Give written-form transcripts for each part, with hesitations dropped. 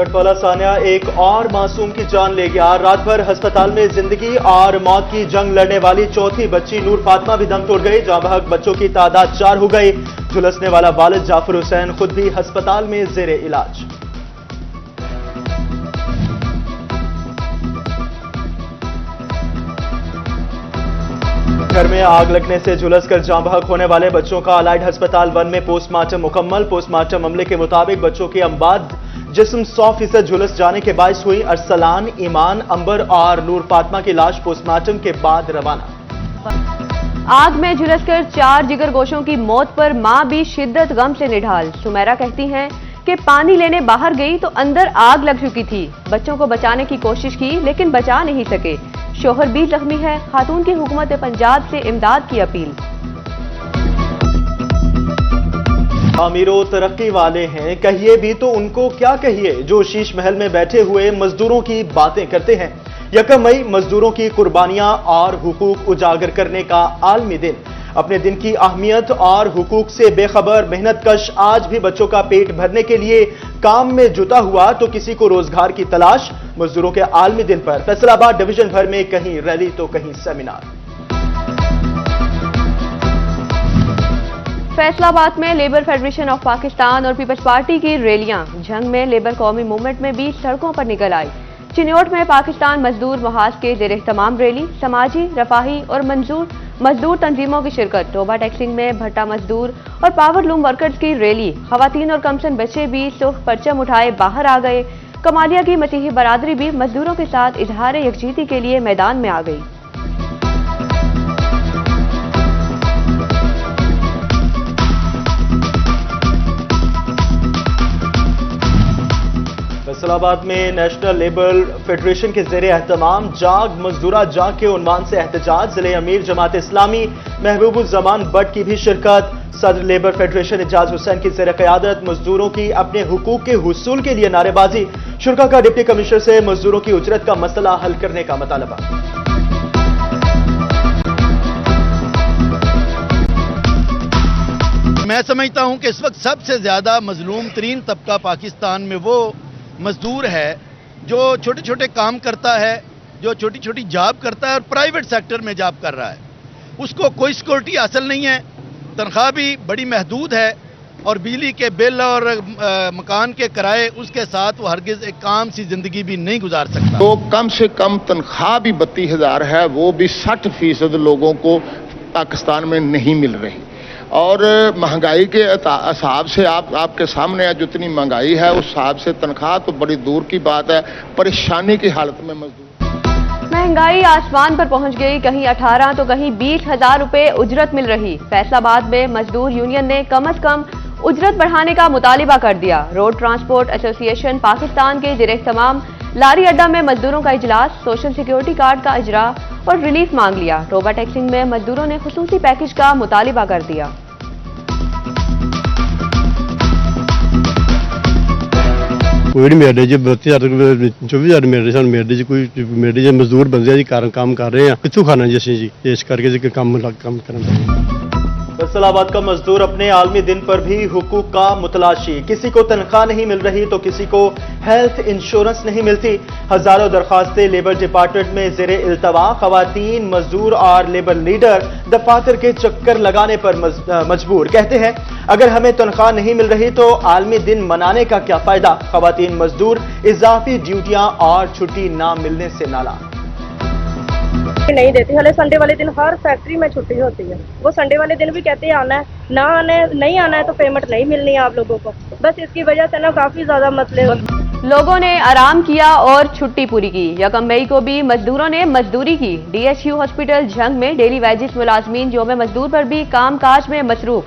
गढ़पाला सानिया एक और मासूम की जान ले गया। रात भर अस्पताल में जिंदगी और मौत की जंग लड़ने वाली चौथी बच्ची नूर फातिमा भी दम तोड़ गई। जहां बहक बच्चों की तादाद 4 हो गई। झुलसने वाला वालिद जाफर हुसैन खुद भी अस्पताल में जेरे इलाज। घर में आग लगने से झुलसकर जाँ बहक होने वाले बच्चों का अलाइड अस्पताल 1 में पोस्टमार्टम मुकम्मल। पोस्टमार्टम अमले के मुताबिक बच्चों के अम्बाद जिस्म 100% झुलस जाने के बायस हुई। अरसलान, ईमान, अंबर और नूर फातिमा की लाश पोस्टमार्टम के बाद रवाना। आग में झुलसकर 4 जिगर गोशों की मौत पर मां भी शिद्दत गम से निढाल। सुमेरा कहती हैं कि पानी लेने बाहर गई तो अंदर आग लग चुकी थी। बच्चों को बचाने की कोशिश की लेकिन बचा नहीं सके। शोहर भी जख्मी है। खातून की हुकूमत पंजाब से इमदाद की अपील। अमीरो तरक्की वाले हैं, कहिए भी तो उनको क्या कहिए जो शीश महल में बैठे हुए मजदूरों की बातें करते हैं। 1 मई मजदूरों की कुर्बानियां और हुकूक उजागर करने का आलमी दिन। अपने दिन की अहमियत और हुकूक से बेखबर मेहनतकश आज भी बच्चों का पेट भरने के लिए काम में जुटा हुआ तो किसी को रोजगार की तलाश। मजदूरों के आलमी दिन पर फैसलाबाद डिवीजन भर में कहीं रैली तो कहीं सेमिनार। फैसलाबाद में लेबर फेडरेशन ऑफ पाकिस्तान और पीपल्स पार्टी की रैलियां। झंग में लेबर कौमी मूवमेंट में भी सड़कों पर निकल आई। चिन्योट में पाकिस्तान मजदूर महाज के जेर तमाम रैली। समाजी, रफाही और मजदूर तंजीमों की शिरकत। टोबा टैक्सिंग में भट्टा मजदूर और पावर लूम वर्कर्स की रैली। खवातीन और कमसन बच्चे भी सुर्ख परचम उठाए बाहर आ गए। कमालिया की मसीही बरादरी भी मजदूरों के साथ इजहार यकजहती के लिए मैदान में आ गई। फैसलाबाद में नेशनल लेबर फेडरेशन के जेर एहतमाम जाग मजदूरा जाग के उन्वान से एहतजाज। जिले अमीर जमात इस्लामी महबूबुज़्ज़मान बट की भी शिरकत। सदर लेबर फेडरेशन एजाज हुसैन की जेर क़यादत मजदूरों की अपने हुकूक के हुसूल के लिए नारेबाजी। शुरा का डिप्टी कमिश्नर से मजदूरों की उजरत का मसला हल करने का मुतालबा। मैं समझता हूं कि इस वक्त सबसे ज्यादा मजलूम तरीन तबका पाकिस्तान में वो मजदूर है जो छोटे छोटे काम करता है, जो छोटी छोटी जॉब करता है और प्राइवेट सेक्टर में जॉब कर रहा है। उसको कोई सिक्योरिटी हासिल नहीं है, तनख्वाह भी बड़ी महदूद है और बिजली के बिल और मकान के किराए उसके साथ वो हरगिज एक काम सी जिंदगी भी नहीं गुजार सकता। तो कम से कम तनख्वाह भी 32,000 है, वो भी 60% लोगों को पाकिस्तान में नहीं मिल रही। और महंगाई के हिसाब से आपके सामने है, जितनी महंगाई है उस हिसाब से तनख्वाह तो बड़ी दूर की बात है। परेशानी की हालत में मजदूर। महंगाई आसमान पर पहुंच गई। कहीं 18 तो कहीं 20,000 रुपए उजरत मिल रही। फैसलाबाद में मजदूर यूनियन ने कम से कम उजरत बढ़ाने का मुतालिबा कर दिया। रोड ट्रांसपोर्ट एसोसिएशन पाकिस्तान के जेर तमाम लारी अड्डा में मजदूरों का इजलास। सोशल सिक्योरिटी कार्ड का इजरा और रिलीफ मांग लिया। टोबा टैक्सिंग में मजदूरों ने खुसूसी पैकेज का मुतालिबा कर दिया। कोई नहीं मिल रही जी, 32,000 मिल रही, मिल रही जी, कोई मिल रही जी। मजदूर बंदे जी काम कर रहे हैं, कितों खाना जी असीं जी, इस करके जी काम करना। फैसलाबाद का मजदूर अपने आलमी दिन पर भी हुकूक का मुतलाशी। किसी को तनख्वाह नहीं मिल रही तो किसी को हेल्थ इंश्योरेंस नहीं मिलती। हजारों दरखास्तें लेबर डिपार्टमेंट में जेर इल्तवा। खवातीन, मजदूर और लेबर लीडर दफातर के चक्कर लगाने पर मजबूर। कहते हैं अगर हमें तनख्वाह नहीं मिल रही तो आलमी दिन मनाने का क्या फायदा। खवातीन मजदूर इजाफी ड्यूटियां और छुट्टी ना मिलने से नाला नहीं देती। हले संडे वाले दिन हर फैक्ट्री में छुट्टी होती है। वो संडे वाले दिन भी कहते हैं आना है, ना आना है, नहीं आना है तो पेमेंट नहीं मिलनी है आप लोगों को। बस इसकी वजह से ना काफी ज्यादा मसले। लोगों ने आराम किया और छुट्टी पूरी की। 1 मई को भी मजदूरों ने मजदूरी की। DHU हॉस्पिटल झंग में डेली वेजेस मुलाजमीन योम मजदूर पर भी काम काज में मसरूफ।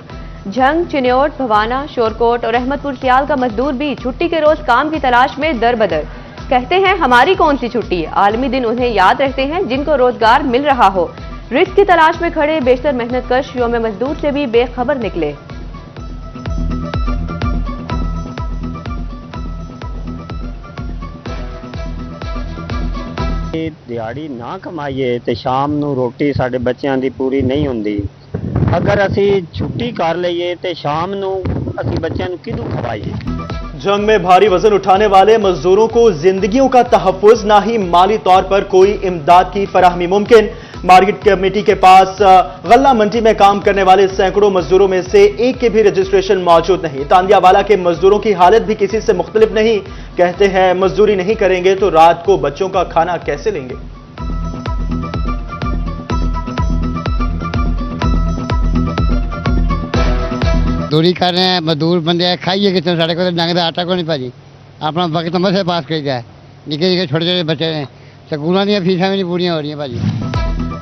झंग, चिन्योट, भवाना, शोरकोट और अहमदपुर सियाल का मजदूर भी छुट्टी के रोज काम की तलाश में दर बदर। कहते हैं हमारी कौन सी छुट्टी। आलमी दिन उन्हें याद रहते हैं जिनको रोजगार मिल रहा हो। रिस्क की तलाश में खड़े बेशतर मेहनतकश योम मजदूर से भी बेखबर निकले। दिहाड़ी ना कमाइए तो शाम ਨੂੰ ਰੋਟੀ ਸਾਡੇ ਬੱਚਿਆਂ ਦੀ ਪੂਰੀ ਨਹੀਂ ਹੁੰਦੀ। अगर असी छुट्टी कर लीए तो शाम ਨੂੰ ਅਸੀਂ ਬੱਚਿਆਂ ਨੂੰ ਕਿਦੋਂ ਖਵਾਈਏ। जंग में भारी वजन उठाने वाले मजदूरों को जिंदगियों का तहफ्फुज, ना ही माली तौर पर कोई इमदाद की फराहमी मुमकिन। मार्केट कमेटी के पास गल्ला मंडी में काम करने वाले सैकड़ों मजदूरों में से एक के भी रजिस्ट्रेशन मौजूद नहीं। तांदियावाला के मजदूरों की हालत भी किसी से मुख्तलिफ नहीं। कहते हैं मजदूरी नहीं करेंगे तो रात को बच्चों का खाना कैसे लेंगे। मजदूरी कर रहे हैं, मजदूर बंदे हैं, खाइए कितने साढ़े को डंग का आटा को नहीं भाजी, अपना वक्त मसे पास करीदा है। निके निके छोटे छोटे बच्चे ने स्कूलों दी फीसा भी नहीं पूरियां हो रही भाजी।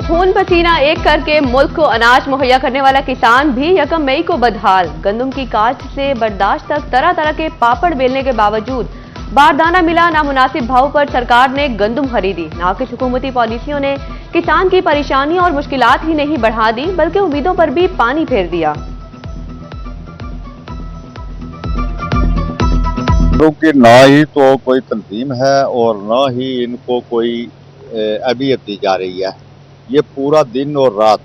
खून पसीना एक करके मुल्क को अनाज मुहैया करने वाला किसान भी 1 मई को बदहाल। गंदम की काश्त से बर्दाश्त तक तरह तरह के पापड़ बेलने के बावजूद बारदाना मिला नामुनासिब भाव पर सरकार ने गंदम खरीदी। नाकिस हुकूमती पॉलिसियों ने किसान की परेशानी और मुश्किलात ही नहीं बढ़ा दी बल्कि उम्मीदों पर भी पानी फेर दिया। क्योंकि ना ही तो कोई तंजीम है और ना ही इनको कोई अहमियत दी जा रही है। ये पूरा दिन और रात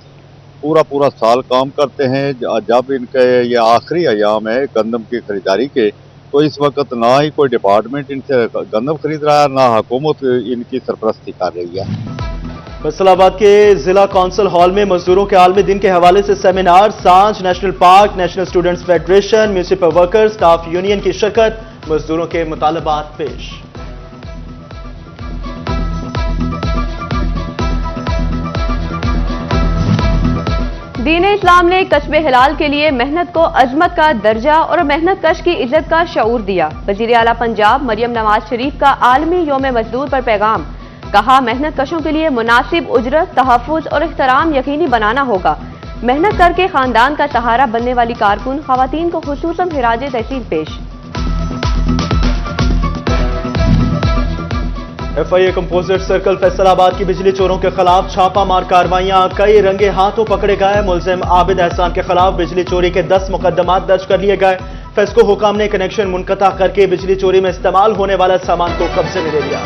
पूरा साल काम करते हैं। जब इनके ये आखिरी अयाम है गंदम की खरीदारी के, तो इस वक्त ना ही कोई डिपार्टमेंट इनसे गंदम खरीद रहा है, ना हुकूमत इनकी सरपरस्ती कर रही है। फैसलाबाद के जिला कौंसिल हॉल में मजदूरों के आलमी दिन के हवाले से सेमिनार। सांझ national park, national students federation, municipal workers staff union की शिरकत। मजदूरों के मुतालबात पेश। दीन इस्लाम ने कस्बे हिलाल के लिए मेहनत को अजमत का दर्जा और मेहनत कश की इज्जत का शऊर दिया। वजीर आला पंजाब मरियम नवाज शरीफ का आलमी यौम मजदूर पर पैगाम। कहा मेहनत कशों के लिए मुनासिब उजरत, तहफ्फुज और एहतराम यकीनी बनाना होगा। मेहनत करके खानदान का सहारा बनने वाली कारकुन खवातीन को खुसूसन खिराज तहसील पेश। FIA कंपोजिट सर्कल फैसलाबाद की बिजली चोरों के खिलाफ छापामार कार्रवाइयां। कई रंगे हाथों पकड़े गए। मुलजिम आबिद एहसान के खिलाफ बिजली चोरी के 10 मुकदमात दर्ज कर लिए गए। फेस्को हुकाम ने कनेक्शन मुनक़ता करके बिजली चोरी में इस्तेमाल होने वाला सामान को कब्जे में ले लिया।